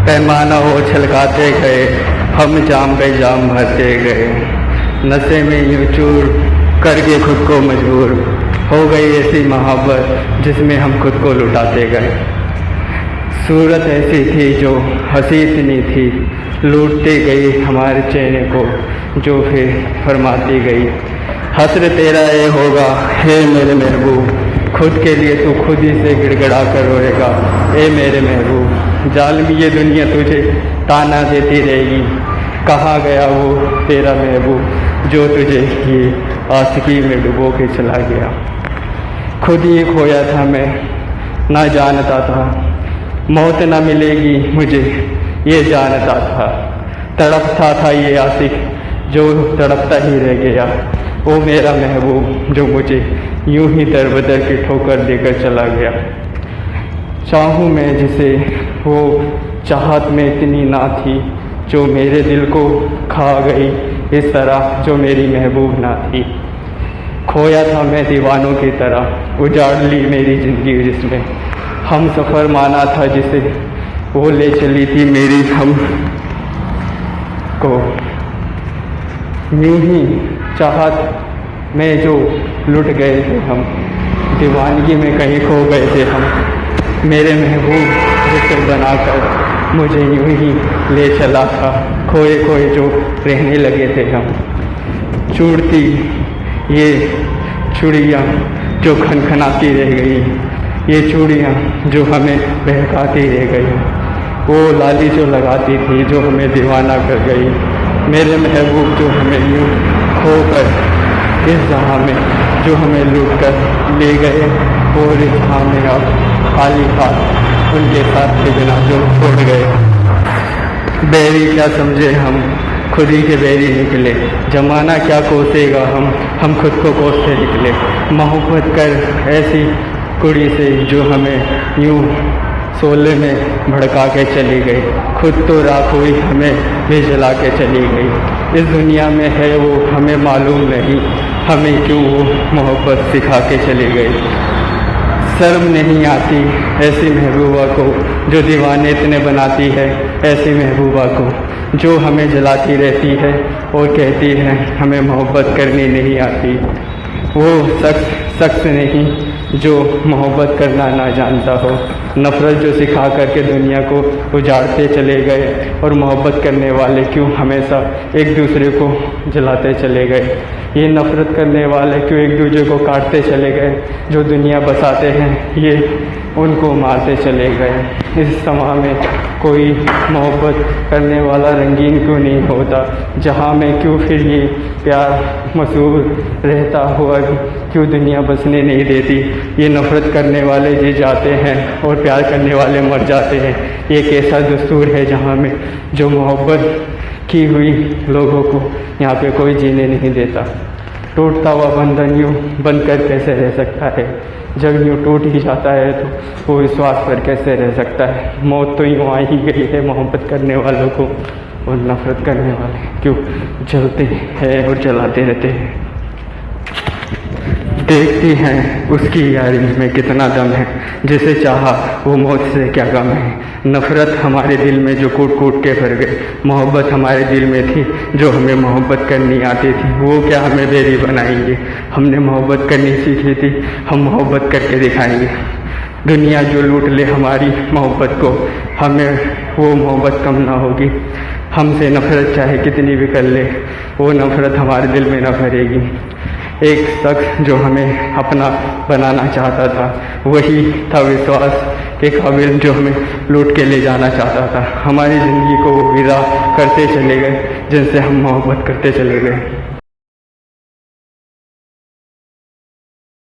पैमाना वो छलकाते गए, हम जाम पे जाम भरते गए। नशे में यूं चूर करके खुद को मजबूर हो गई ऐसी मोहब्बत जिसमें हम खुद को लुटाते गए। सूरत ऐसी थी जो हंसी इतनी थी, लूटते गई हमारे चेहरे को जो फिर फरमाती गई। हस्र तेरा ये होगा हे मेरे महबूब, खुद के लिए तू खुद ही से गिड़गड़ा कर रोएगा। ए मेरे महबूब, जालिम ये दुनिया तुझे ताना देती रहेगी। कहाँ गया वो तेरा महबूब जो तुझे ये आशिकी में डुबो के चला गया। खुद ही खोया था मैं, ना जानता था मौत ना मिलेगी मुझे, ये जानता था। तड़पता था ये आशिक जो तड़पता ही रह गया। ओ मेरा महबूब जो मुझे यूं ही दर बदर की ठोकर देकर चला गया। चाहूँ मैं जिसे वो चाहत में इतनी ना थी जो मेरे दिल को खा गई, इस तरह जो मेरी महबूब ना थी। खोया था मैं दीवानों की तरह, उजाड़ ली मेरी ज़िंदगी जिसमें हम सफ़र माना था जिसे वो ले चली थी मेरी हम को। यूं ही चाहत में जो लुट गए थे हम, दीवानगी में कहीं खो गए थे हम। मेरे महबूब जिसे बनाकर मुझे यूं ही ले चला था, खोए खोए जो रहने लगे थे हम। चूड़ती ये चूड़ियाँ जो खनखनाती रह गई, ये चूड़ियाँ जो हमें बहकाती रह गई। वो लाली जो लगाती थी जो हमें दीवाना कर गई। मेरे महबूब जो हमें यूं खोकर इस जहाँ में जो हमें लूट कर ले गए, और इस जहाँ में अब खाली हाथ उनके साथ के बिना जो छोड़ गए। बैरी क्या समझे हम, खुद ही के बैरी निकले। जमाना क्या कोसेगा हम खुद को कोसते निकले। मोहब्बत कर ऐसी कुड़ी से जो हमें यूं सोले में भड़का के चली गई। खुद तो राख हुई हमें भी जला के चली गई। इस दुनिया में है वो हमें मालूम नहीं, हमें क्यों वो मोहब्बत सिखा के चली गई। शर्म नहीं आती ऐसी महबूबा को जो दीवाने इतने बनाती है, ऐसी महबूबा को जो हमें जलाती रहती है और कहती है हमें मोहब्बत करनी नहीं आती। वो शख्स नहीं जो मोहब्बत करना ना जानता हो, नफ़रत जो सिखा करके दुनिया को उजाड़ते चले गए, और मोहब्बत करने वाले क्यों हमेशा एक दूसरे को जलाते चले गए। ये नफ़रत करने वाले क्यों एक दूसरे को काटते चले गए। जो दुनिया बसाते हैं ये उनको मारते चले गए। इस समय में कोई मोहब्बत करने वाला रंगीन क्यों नहीं होता, जहाँ में क्यों फिर ये प्यार मशहूर रहता हुआ क्यों दुनिया बसने नहीं देती। ये नफ़रत करने वाले जी जाते हैं और प्यार करने वाले मर जाते हैं। ये कैसा दस्तूर है जहाँ में जो मोहब्बत की हुई लोगों को यहाँ पे कोई जीने नहीं देता। टूटता हुआ बंधन यूँ बंद कर कैसे रह सकता है, जब यूँ टूट ही जाता है तो वो विश्वास पर कैसे रह सकता है। मौत तो यूँ आ ही गई है मोहब्बत करने वालों को, और नफ़रत करने वाले क्यों जलते हैं और जलाते रहते हैं। देखती हैं उसकी यारी में कितना दम है, जिसे चाहा वो मौत से क्या गम है। नफ़रत हमारे दिल में जो कूट कूट के भर गए, मोहब्बत हमारे दिल में थी जो हमें मोहब्बत करनी आती थी। वो क्या हमें बेरी बनाएंगे, हमने मोहब्बत करनी सीखी थी, हम मोहब्बत करके दिखाएंगे। दुनिया जो लूट ले हमारी मोहब्बत को, हमें वो मोहब्बत कम ना होगी। हमसे नफ़रत चाहे कितनी भी कर ले, वो नफ़रत हमारे दिल में ना भरेगी। एक शख्स जो हमें अपना बनाना चाहता था, वही था विश्वास के काबिल जो हमें लूट के ले जाना चाहता था। हमारी ज़िंदगी को वो विदा करते चले गए जिनसे हम मोहब्बत करते चले गए।